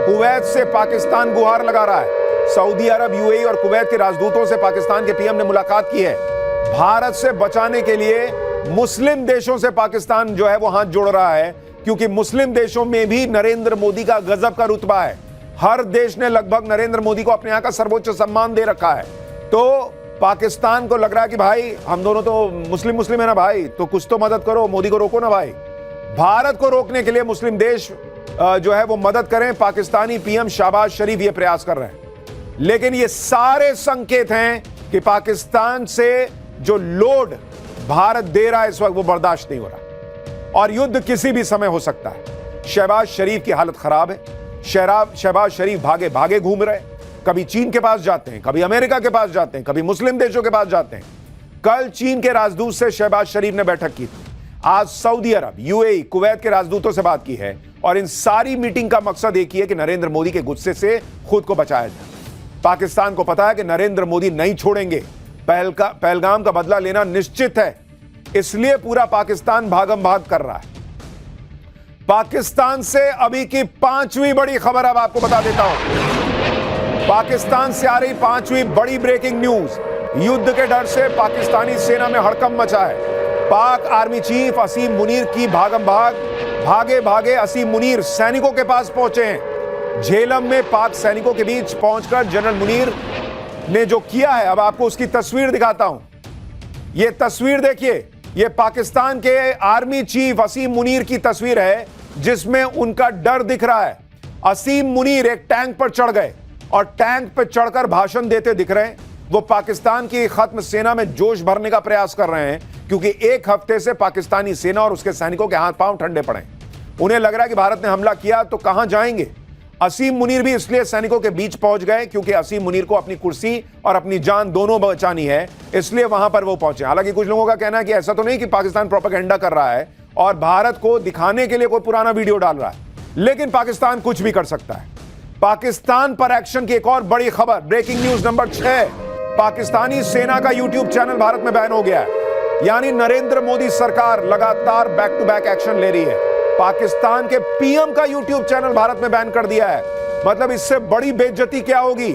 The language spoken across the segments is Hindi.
कुवैत से पाकिस्तान गुहार लगा रहा है। सऊदी अरब, यूएई और कुवैत के राजदूतों से पाकिस्तान के पीएम ने मुलाकात की है। भारत से बचाने के लिए मुस्लिम देशों से पाकिस्तान जो है वो हाथ जोड़ रहा है, क्योंकि मुस्लिम देशों में भी नरेंद्र मोदी का गजब का रुतबा है। हर देश ने लगभग नरेंद्र मोदी को अपने यहां का सर्वोच्च सम्मान दे रखा है। तो पाकिस्तान को लग रहा है कि भाई हम दोनों तो मुस्लिम है ना भाई, तो कुछ तो मदद करो, मोदी को रोको ना भाई। भारत को रोकने के लिए मुस्लिम देश जो है वो मदद करें। पाकिस्तानी पीएम शहबाज शरीफ ये प्रयास कर रहे हैं, लेकिन ये सारे संकेत हैं कि पाकिस्तान से जो लोड भारत दे रहा है इस वक्त वो बर्दाश्त नहीं हो रहा और युद्ध किसी भी समय हो सकता है। शहबाज शरीफ की हालत खराब है। शहबाज शरीफ भागे भागे घूम रहे, कभी चीन के पास जाते हैं, कभी अमेरिका के पास जाते हैं, कभी मुस्लिम देशों के पास जाते हैं। कल चीन के राजदूत से शहबाज शरीफ ने बैठक की थी। आज सऊदी अरब, यूएई, कुवैत के राजदूतों से बात की है और इन सारी मीटिंग का मकसद एक ही है कि नरेंद्र मोदी के गुस्से से खुद को बचाया जाए। पाकिस्तान को पता है कि नरेंद्र मोदी नहीं छोड़ेंगे, पहलगाम का बदला लेना निश्चित है, इसलिए पूरा पाकिस्तान भागम भाग कर रहा है। पाकिस्तान से अभी की 5वीं बड़ी खबर अब आपको बता देता हूं। पाकिस्तान से आ रही 5वीं बड़ी ब्रेकिंग न्यूज। युद्ध के डर से पाकिस्तानी सेना में हड़कंप मचा है। पाक आर्मी चीफ असीम मुनीर की भागम भाग, भागे भागे असीम मुनीर सैनिकों के पास पहुंचे हैं। झेलम में पाक सैनिकों के बीच पहुंचकर जनरल मुनीर ने जो किया है, अब आपको उसकी तस्वीर दिखाता हूं। यह तस्वीर देखिए, यह पाकिस्तान के आर्मी चीफ असीम मुनीर की तस्वीर है, जिसमें उनका डर दिख रहा है। असीम मुनीर एक टैंक पर चढ़ गए और टैंक पर चढ़कर भाषण देते दिख रहे हैं। वो पाकिस्तान की खत्म सेना में जोश भरने का प्रयास कर रहे हैं, क्योंकि एक हफ्ते से पाकिस्तानी सेना और उसके सैनिकों के हाथ पांव ठंडे पड़े। उन्हें लग रहा है कि भारत ने हमला किया तो कहां जाएंगे। असीम मुनीर भी इसलिए सैनिकों के बीच पहुंच गए क्योंकि असीम मुनीर को अपनी कुर्सी और अपनी जान दोनों बचानी है, इसलिए वहां पर वो पहुंचे। हालांकि कुछ लोगों का कहना है कि ऐसा तो नहीं कि पाकिस्तान प्रोपेगेंडा कर रहा है और भारत को दिखाने के लिए कोई पुराना वीडियो डाल रहा है, लेकिन पाकिस्तान कुछ भी कर सकता है। पाकिस्तान पर एक्शन की एक और बड़ी खबर, ब्रेकिंग न्यूज नंबर 6। पाकिस्तानी सेना का यूट्यूब चैनल भारत में बैन हो गया है। यानी नरेंद्र मोदी सरकार लगातार बैक टू बैक एक्शन ले रही है। पाकिस्तान के पीएम का यूट्यूब चैनल भारत में बैन कर दिया है। मतलब इससे बड़ी बेइज्जती क्या होगी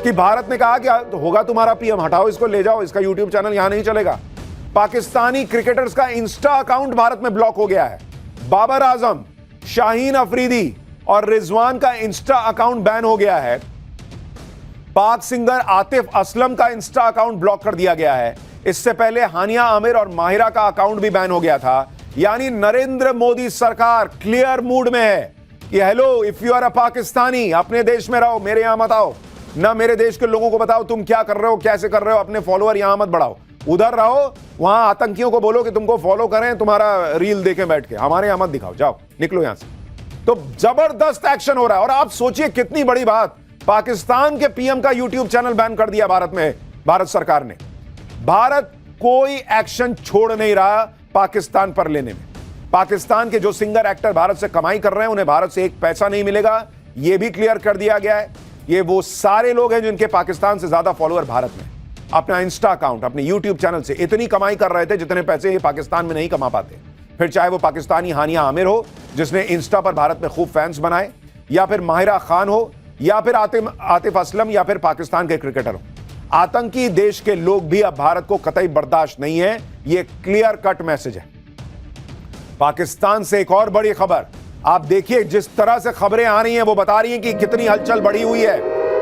कि भारत ने कहा कि होगा तुम्हारा पीएम, हटाओ इसको, ले जाओ, इसका यूट्यूब चैनल यहां नहीं चलेगा। पाकिस्तानी क्रिकेटर्स का इंस्टा अकाउंट भारत में ब्लॉक हो गया है। बाबर आजम, शाहीन अफरीदी और रिजवान का इंस्टा अकाउंट बैन हो गया है। पाक सिंगर आतिफ असलम का इंस्टा अकाउंट ब्लॉक कर दिया गया है। इससे पहले हानिया आमिर और माहिरा का अकाउंट भी बैन हो गया था। यानी नरेंद्र मोदी सरकार क्लियर मूड में है कि hello, if you are a Pakistani, अपने देश में रहो, मेरे यहां मत आओ। ना मेरे देश के लोगों को बताओ तुम क्या कर रहे हो, कैसे कर रहे हो, अपने फॉलोअर यहां मत बढ़ाओ, उधर रहो। वहां आतंकियों को बोलो कि तुमको फॉलो करें, तुम्हारा रील देखें बैठ के, हमारे यहां मत दिखाओ, जाओ निकलो यहां से। तो जबरदस्त एक्शन हो रहा है। और आप सोचिए कितनी बड़ी बात, पाकिस्तान के पीएम का यूट्यूब चैनल बैन कर दिया भारत में, भारत सरकार ने। भारत कोई एक्शन छोड़ नहीं रहा पाकिस्तान पर लेने में। पाकिस्तान के जो सिंगर एक्टर भारत से कमाई कर रहे हैं, उन्हें भारत से एक पैसा नहीं मिलेगा, यह भी क्लियर कर दिया गया है। ये वो सारे लोग हैं जिनके पाकिस्तान से ज्यादा फॉलोअर भारत में, अपना इंस्टा अकाउंट, अपने यूट्यूब चैनल से इतनी कमाई कर रहे थे जितने पैसे ये पाकिस्तान में नहीं कमा पाते। फिर चाहे वो पाकिस्तानी हानिया आमिर हो, जिसने इंस्टा पर भारत में खूब फैंस बनाए, या फिर माहिरा खान हो, या फिर आतिफ असलम, या फिर पाकिस्तान के क्रिकेटर हो। आतंकी देश के लोग भी अब भारत को कतई बर्दाश्त नहीं है। यह क्लियर कट मैसेज है। पाकिस्तान से एक और बड़ी खबर, आप देखिए जिस तरह से खबरें आ रही हैं वो बता रही हैं कि कितनी हलचल बढ़ी हुई है।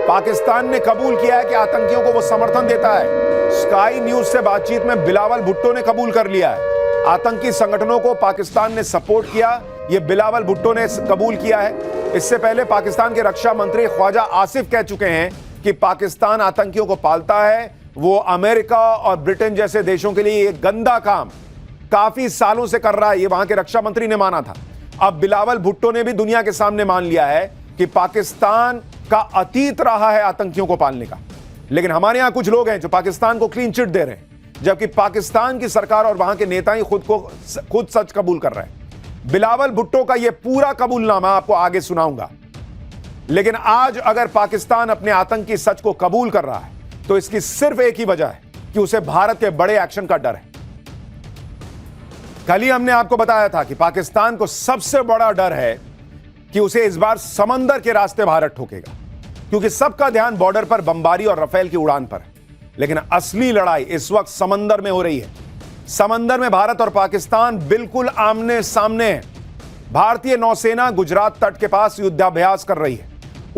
पाकिस्तान ने कबूल किया है कि आतंकियों को वो समर्थन देता है। स्काई न्यूज से बातचीत में बिलावल भुट्टो ने कबूल कर लिया है। आतंकी संगठनों को पाकिस्तान ने सपोर्ट किया, ये बिलावल भुट्टो ने कबूल किया है। इससे पहले पाकिस्तान के रक्षा मंत्री ख्वाजा आसिफ कह चुके हैं कि पाकिस्तान आतंकियों को पालता है। वो अमेरिका और ब्रिटेन जैसे देशों के लिए एक गंदा काम काफी सालों से कर रहा है, ये वहां के रक्षा मंत्री ने माना था। अब बिलावल भुट्टो ने भी दुनिया के सामने मान लिया है कि पाकिस्तान का अतीत रहा है आतंकियों को पालने का। लेकिन हमारे यहां कुछ लोग हैं जो पाकिस्तान को क्लीन चिट दे रहे हैं, जबकि पाकिस्तान की सरकार और वहां के नेता ही खुद सच कबूल कर रहे हैं। बिलावल भुट्टो का यह पूरा कबूलनामा आपको आगे सुनाऊंगा। लेकिन आज अगर पाकिस्तान अपने आतंकी सच को कबूल कर रहा है तो इसकी सिर्फ एक ही वजह है कि उसे भारत के बड़े एक्शन का डर है। कल ही हमने आपको बताया था कि पाकिस्तान को सबसे बड़ा डर है कि उसे इस बार समंदर के रास्ते भारत ठोकेगा, क्योंकि सबका ध्यान बॉर्डर पर बमबारी और राफेल की उड़ान पर है। लेकिन असली लड़ाई इस वक्त समंदर में हो रही है। समंदर में भारत और पाकिस्तान बिल्कुल आमने सामने हैं। भारतीय नौसेना गुजरात तट के पास युद्धाभ्यास कर रही है,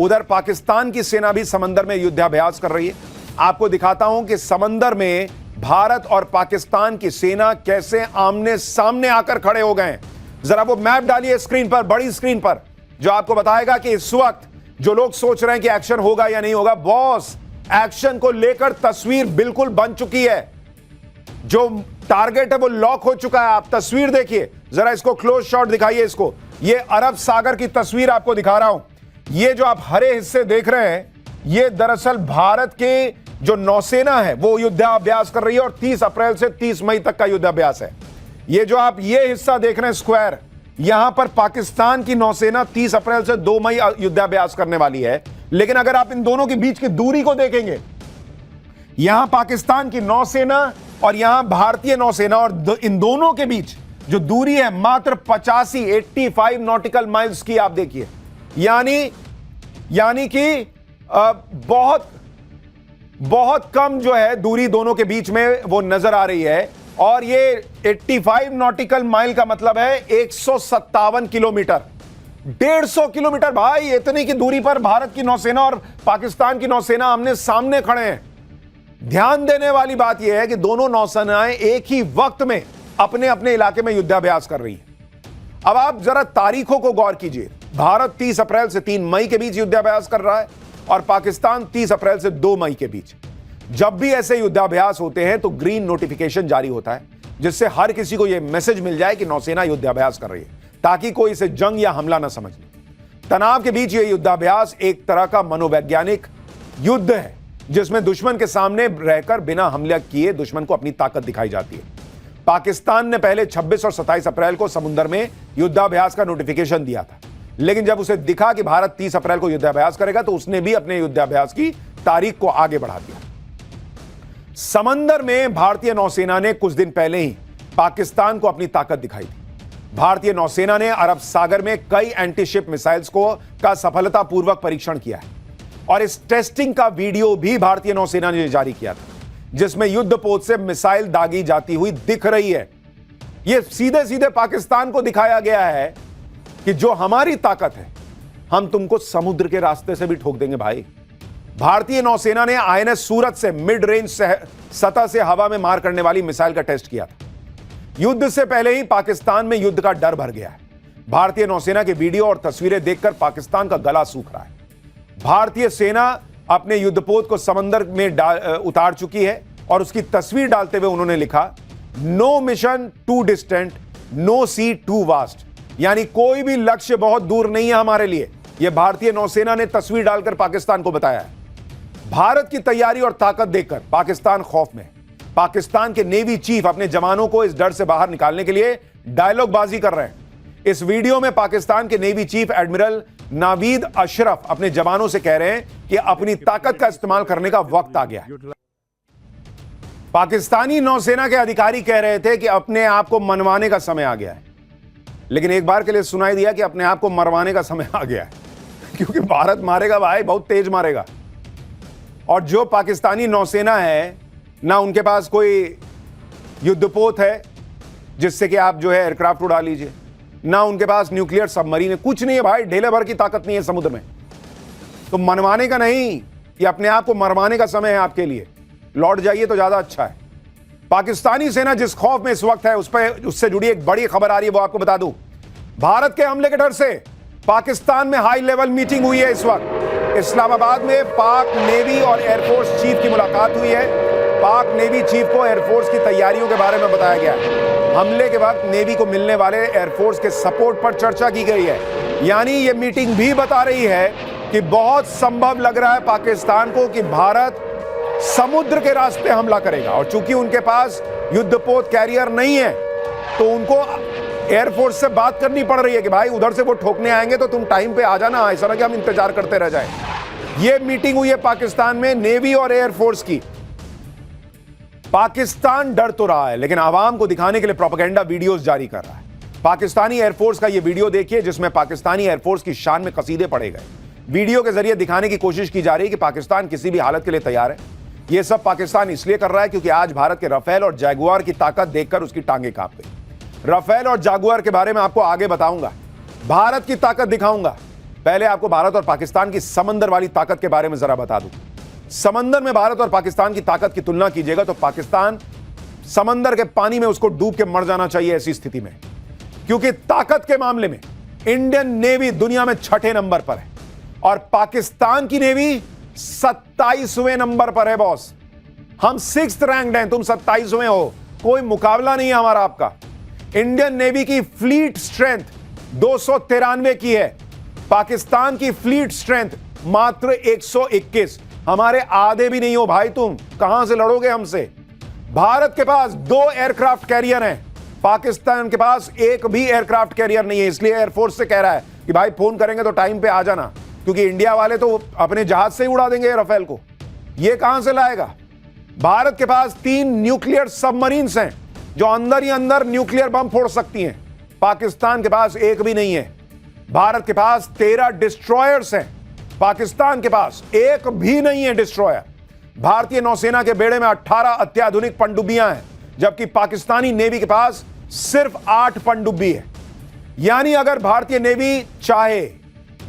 उधर पाकिस्तान की सेना भी समंदर में युद्धाभ्यास कर रही है। आपको दिखाता हूं कि समंदर में भारत और पाकिस्तान की सेना कैसे आमने सामने आकर खड़े हो गए हैं। जरा वो मैप डालिए स्क्रीन पर, बड़ी स्क्रीन पर, जो आपको बताएगा कि इस वक्त जो लोग सोच रहे हैं कि एक्शन होगा या नहीं होगा, बॉस एक्शन को लेकर तस्वीर बिल्कुल बन चुकी है। जो टारगेट है वो लॉक हो चुका है। आप तस्वीर देखिए, जरा इसको क्लोज शॉट दिखाइए इसको। ये अरब सागर की तस्वीर आपको दिखा रहा हूं। ये जो आप हरे हिस्से देख रहे हैं, ये दरअसल भारत के जो नौसेना है वो युद्धाभ्यास कर रही है और 30 अप्रैल से 30 मई तक का युद्धाभ्यास है। ये जो आप ये हिस्सा देख रहे हैं स्क्वायर, यहां पर पाकिस्तान की नौसेना 30 अप्रैल से 2 मई युद्धाभ्यास करने वाली है। लेकिन अगर आप इन दोनों के बीच की दूरी को देखेंगे, यहां पाकिस्तान की नौसेना और यहां भारतीय नौसेना, और इन दोनों के बीच जो दूरी है मात्र 85 नॉटिकल माइल्स की। आप देखिए, यानी कि बहुत कम जो है दूरी दोनों के बीच में वो नजर आ रही है। और ये 85 नॉटिकल माइल का मतलब है 157 किलोमीटर, 150 किलोमीटर। भाई इतनी की दूरी पर भारत की नौसेना और पाकिस्तान की नौसेना आमने सामने खड़े हैं। ध्यान देने वाली बात यह है कि दोनों नौसेनाएं एक ही वक्त में अपने अपने इलाके में युद्धाभ्यास कर रही हैं। अब आप जरा तारीखों को गौर कीजिए। भारत 30 अप्रैल से 3 मई के बीच युद्धाभ्यास कर रहा है और पाकिस्तान 30 अप्रैल से 2 मई के बीच। जब भी ऐसे युद्धाभ्यास होते हैं तो ग्रीन नोटिफिकेशन जारी होता है, जिससे हर किसी को यह मैसेज मिल जाए कि नौसेना युद्धाभ्यास कर रही है, ताकि कोई इसे जंग या हमला ना समझ ले। तनाव के बीच यह युद्धाभ्यास एक तरह का मनोवैज्ञानिक युद्ध है, जिसमें दुश्मन के सामने रहकर बिना हमला किए दुश्मन को अपनी ताकत दिखाई जाती है। पाकिस्तान ने पहले 26 और 27 अप्रैल को समुद्र में युद्धाभ्यास का नोटिफिकेशन दिया था, लेकिन जब उसे दिखा कि भारत 30 अप्रैल को युद्धाभ्यास करेगा तो उसने भी अपने युद्धाभ्यास की तारीख को आगे बढ़ा दिया। समंदर में भारतीय नौसेना ने कुछ दिन पहले ही पाकिस्तान को अपनी ताकत दिखाई थी। भारतीय नौसेना ने अरब सागर में कई एंटीशिप मिसाइल्स का सफलतापूर्वक परीक्षण किया है और इस टेस्टिंग का वीडियो भी भारतीय नौसेना ने जारी किया था, जिसमें युद्धपोत से मिसाइल दागी जाती हुई दिख रही है। यह सीधे सीधे पाकिस्तान को दिखाया गया है कि जो हमारी ताकत है, हम तुमको समुद्र के रास्ते से भी ठोक देंगे भाई। भारतीय नौसेना ने INS सूरत से मिड रेंज सतह से हवा में मार करने वाली मिसाइल का टेस्ट किया था। युद्ध से पहले ही पाकिस्तान में युद्ध का डर भर गया है। भारतीय नौसेना के वीडियो और तस्वीरें देखकर पाकिस्तान का गला सूख रहा है। भारतीय सेना अपने युद्धपोत को समंदर में उतार चुकी है और उसकी तस्वीर डालते हुए उन्होंने लिखा, no mission too distant, no sea too vast, यानी कोई भी लक्ष्य बहुत दूर नहीं है हमारे लिए। यह भारतीय नौसेना ने तस्वीर डालकर पाकिस्तान को बताया है। भारत की तैयारी और ताकत देखकर पाकिस्तान खौफ में है। पाकिस्तान के नेवी चीफ अपने जवानों को इस डर से बाहर निकालने के लिए डायलॉगबाजी कर रहे हैं। इस वीडियो में पाकिस्तान के navy chief admiral Naveed Ashraf अपने जवानों से कह रहे हैं कि अपनी ताकत का इस्तेमाल करने का वक्त आ गया है। पाकिस्तानी नौसेना के अधिकारी कह रहे थे कि अपने आप को मनवाने का समय आ गया है, लेकिन एक बार के लिए सुनाई दिया कि अपने आप को मरवाने का समय आ गया है, क्योंकि भारत मारेगा भाई, बहुत तेज मारेगा। और जो पाकिस्तानी नौसेना है ना, उनके पास कोई युद्धपोत है जिससे कि आप जो है एयरक्राफ्ट उड़ा लीजिए, ना उनके पास न्यूक्लियर सबमरीन है, कुछ नहीं है भाई, ढेले भर की ताकत नहीं है समुद्र में। तो मनवाने का नहीं, ये अपने आप को मरवाने का समय है आपके लिए। लौट जाइए तो ज्यादा अच्छा है। पाकिस्तानी सेना जिस खौफ में इस वक्त है उससे जुड़ी एक बड़ी खबर आ रही है, वो आपको बता दूं। भारत के हमले के डर से पाकिस्तान में हाई लेवल मीटिंग हुई है। इस वक्त इस्लामाबाद में पाक नेवी और एयरफोर्स चीफ की मुलाकात हुई है। पाक नेवी चीफ को एयरफोर्स की तैयारियों के बारे में बताया गया है। हमले के वक्त नेवी को मिलने वाले एयरफोर्स के सपोर्ट पर चर्चा की गई है। यानी यह मीटिंग भी बता रही है कि बहुत संभव लग रहा है पाकिस्तान को कि भारत समुद्र के रास्ते हमला करेगा, और चूंकि उनके पास युद्धपोत कैरियर नहीं है तो उनको एयरफोर्स से बात करनी पड़ रही है कि भाई उधर से वो ठोकने आएंगे तो तुम टाइम पे आ जाना, ऐसा ना कि हम इंतजार करते रह जाएं। ये मीटिंग हुई है पाकिस्तान में नेवी और एयरफोर्स की। पाकिस्तान डर तो रहा है, लेकिन आवाम को दिखाने के लिए प्रोपेगेंडा वीडियोस जारी कर रहा है। पाकिस्तानी एयरफोर्स का यह वीडियो देखिए जिसमें पाकिस्तानी एयरफोर्स की शान में कसीदे पढ़े गए। वीडियो के जरिए दिखाने की कोशिश की जा रही है कि पाकिस्तान किसी भी हालत के लिए तैयार है। यह सब पाकिस्तान इसलिए कर रहा है क्योंकि आज भारत के राफेल और जैगुआर की ताकत देखकर उसकी टांगें कांप गई। राफेल और जैगुआर के बारे में आपको आगे बताऊंगा, भारत की ताकत दिखाऊंगा। पहले आपको भारत और पाकिस्तान की समंदर वाली ताकत के बारे में जरा बता दूं। समंदर में भारत और पाकिस्तान की ताकत की तुलना कीजिएगा तो पाकिस्तान समंदर के पानी में उसको डूब के मर जाना चाहिए ऐसी स्थिति में, क्योंकि ताकत के मामले में इंडियन नेवी दुनिया में 6ठे नंबर पर है और पाकिस्तान की नेवी 27वें नंबर पर है। बॉस, हम 6th रैंक्ड हैं, तुम 27वें हो, कोई मुकाबला नहीं है हमारा आपका। इंडियन नेवी की फ्लीट स्ट्रेंथ 293 की है, पाकिस्तान की फ्लीट स्ट्रेंथ मात्र 121। हमारे आधे भी नहीं हो भाई, तुम कहां से लड़ोगे हमसे। भारत के पास 2 एयरक्राफ्ट कैरियर हैं, पाकिस्तान के पास एक भी एयरक्राफ्ट कैरियर नहीं है। इसलिए एयरफोर्स से कह रहा है कि भाई फोन करेंगे तो टाइम पे आ जाना, क्योंकि इंडिया वाले तो अपने जहाज से ही उड़ा देंगे राफेल को। यह कहां से लाएगा। भारत के पास 3 न्यूक्लियर सबमरीन्स हैं जो अंदर ही अंदर न्यूक्लियर बम फोड़ सकती हैं, पाकिस्तान के पास एक भी नहीं है। भारत के पास 13 डिस्ट्रॉयर्स हैं, पाकिस्तान के पास एक भी नहीं है डिस्ट्रॉयर। भारतीय नौसेना के बेड़े में 18 अत्याधुनिक पनडुब्बियां हैं, जबकि पाकिस्तानी नेवी के पास सिर्फ 8 पनडुब्बी है। यानी अगर भारतीय नेवी चाहे,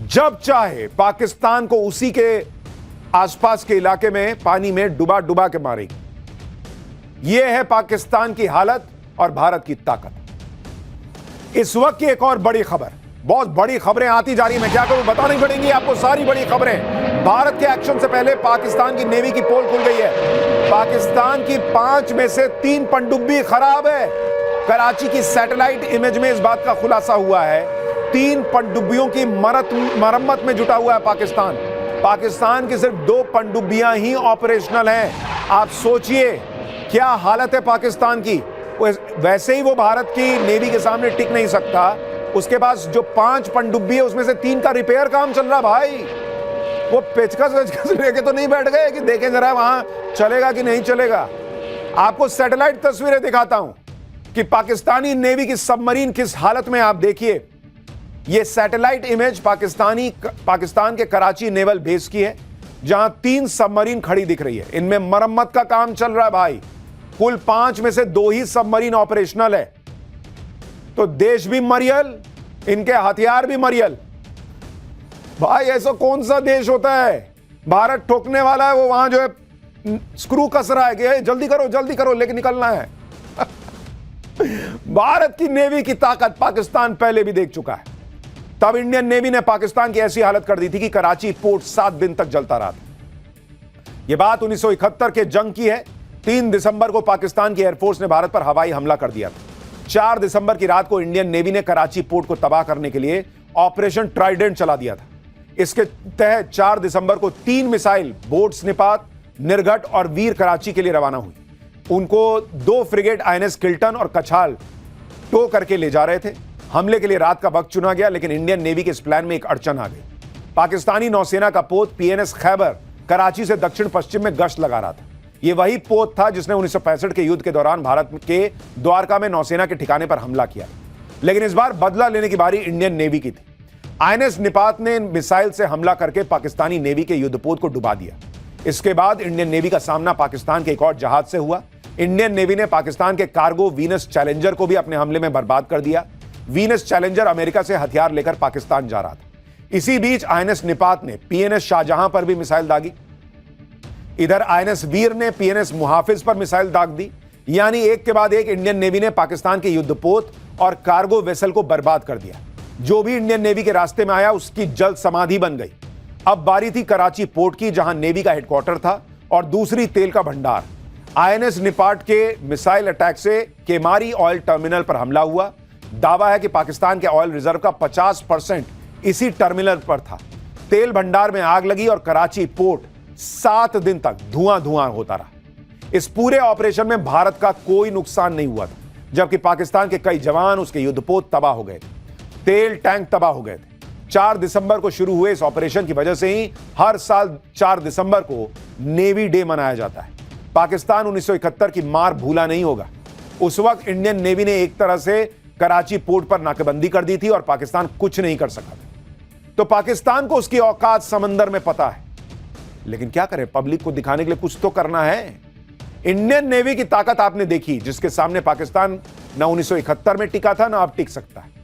जब चाहे, पाकिस्तान को उसी के आसपास के इलाके में पानी में डुबा डुबा के मारेगी। यह है पाकिस्तान की हालत और भारत की ताकत। इस वक्त की एक और बड़ी खबर, बहुत बड़ी खबरें आती जा रही है, मैं क्या करूं, बतानी पड़ेंगी आपको सारी बड़ी खबरें। भारत के एक्शन से पहले पाकिस्तान की नेवी की पोल खुल गई है। पाकिस्तान की 5 में से 3 पनडुब्बी खराब है। कराची की सैटेलाइट इमेज में इस बात का खुलासा हुआ है। 3 पनडुब्बियों की मरम्मत में जुटा हुआ है पाकिस्तान। पाकिस्तान की सिर्फ 2 पनडुब्बियां ही ऑपरेशनल हैं। आप सोचिए क्या हालत है पाकिस्तान की। वैसे ही वो भारत की नेवी के सामने टिक नहीं सकता, उसके पास जो 5 पनडुब्बी है उसमें से 3 का रिपेयर काम चल रहा भाई। वो पेचकस लेके तो नहीं बैठ गए कि देखें जरा वहां चलेगा कि नहीं चलेगा। आपको सैटेलाइट तस्वीरें दिखाता हूं कि पाकिस्तानी नेवी की सबमरीन किस हालत में। आप देखिए, ये सैटेलाइट इमेज पाकिस्तान के कराची नेवल बेस की है, जहां 3 सबमरीन खड़ी दिख रही है। इनमें मरम्मत का काम चल रहा है भाई। कुल 5 में से 2 ही सबमरीन ऑपरेशनल है। तो देश भी मरियल, इनके हथियार भी मरियल। भाई ऐसा कौन सा देश होता है, भारत ठोकने वाला है, वो वहां जो है स्क्रू कस रहा है कि जल्दी करो लेके निकलना है। भारत की नेवी की ताकत पाकिस्तान पहले भी देख चुका है। तब इंडियन नेवी ने पाकिस्तान की ऐसी हालत कर दी थी कि कराची पोर्ट 7 दिन तक जलता रहा था। यह बात 1971 के जंग की है। 3 दिसंबर को पाकिस्तान की एयरफोर्स ने भारत पर हवाई हमला कर दिया था। 4 दिसंबर की रात को इंडियन नेवी ने कराची पोर्ट को तबाह करने के लिए ऑपरेशन ट्राइडेंट चला दिया था। इसके तहत 4 दिसंबर को 3 मिसाइल बोट स्निपात, निर्घट और वीर कराची के लिए रवाना हुई। उनको 2 फ्रिगेट INS किल्टन और कछाल टो करके ले जा रहे थे। हमले के लिए रात का वक्त चुना गया, लेकिन इंडियन नेवी के इस प्लान में एक अड़चन आ गई। पाकिस्तानी नौसेना का पोत PNS खैबर कराची से दक्षिण पश्चिम में गश्त लगा रहा था। यह वही पोत था जिसने 1965 के युद्ध के दौरान भारत के द्वारका में नौसेना के ठिकाने पर हमला किया। लेकिन इस बार बदला लेने की बारी इंडियन नेवी की थी। INS निपात ने मिसाइल से हमला करके पाकिस्तानी नेवी के युद्धपोत को डुबा दिया। इसके बाद इंडियन नेवी का सामना पाकिस्तान के एक और जहाज से हुआ। इंडियन नेवी ने पाकिस्तान के कार्गो वीनस चैलेंजर को भी अपने हमले में बर्बाद कर दिया। वीनस चैलेंजर अमेरिका से हथियार लेकर पाकिस्तान जा रहा था। इसी बीच INS निपात ने PNS शाहजहां पर भी मिसाइल दागी। इधर INS वीर ने PNS मुहाफिज पर मिसाइल दाग दी। यानी एक के बाद एक इंडियन नेवी ने पाकिस्तान के युद्धपोत और कार्गो वेसल को बर्बाद कर दिया। जो भी इंडियन नेवी के रास्ते में आया उसकी जल्द समाधि बन गई। अब बारी थी कराची पोर्ट की, जहां नेवी का हेडक्वार्टर था और दूसरी तेल का भंडार। INS निपाट के मिसाइल अटैक से केमारी ऑयल टर्मिनल पर हमला हुआ। दावा है कि पाकिस्तान के ऑयल रिजर्व का 50% इसी टर्मिनल पर था। तेल भंडार में आग लगी और कराची पोर्ट 7 दिन तक धुआं होता रहा। इस पूरे ऑपरेशन में भारत का कोई नुकसान नहीं हुआ था, जबकि पाकिस्तान के कई जवान, उसके युद्धपोत तबाह हो गए थे। तेल टैंक तबाह हो गए थे। 4 दिसंबर को शुरू हुए इस ऑपरेशन की वजह से ही हर साल 4 दिसंबर को नेवी डे मनाया जाता है। पाकिस्तान 1971 की मार भूला नहीं होगा। उस वक्त इंडियन नेवी ने एक तरह से कराची पोर्ट पर नाकेबंदी कर दी थी और पाकिस्तान कुछ नहीं कर सका था। तो पाकिस्तान को उसकी औकात समंदर में पता है, लेकिन क्या करें, पब्लिक को दिखाने के लिए कुछ तो करना है। इंडियन नेवी की ताकत आपने देखी, जिसके सामने पाकिस्तान ना 1971 में टिका था ना अब टिक सकता है।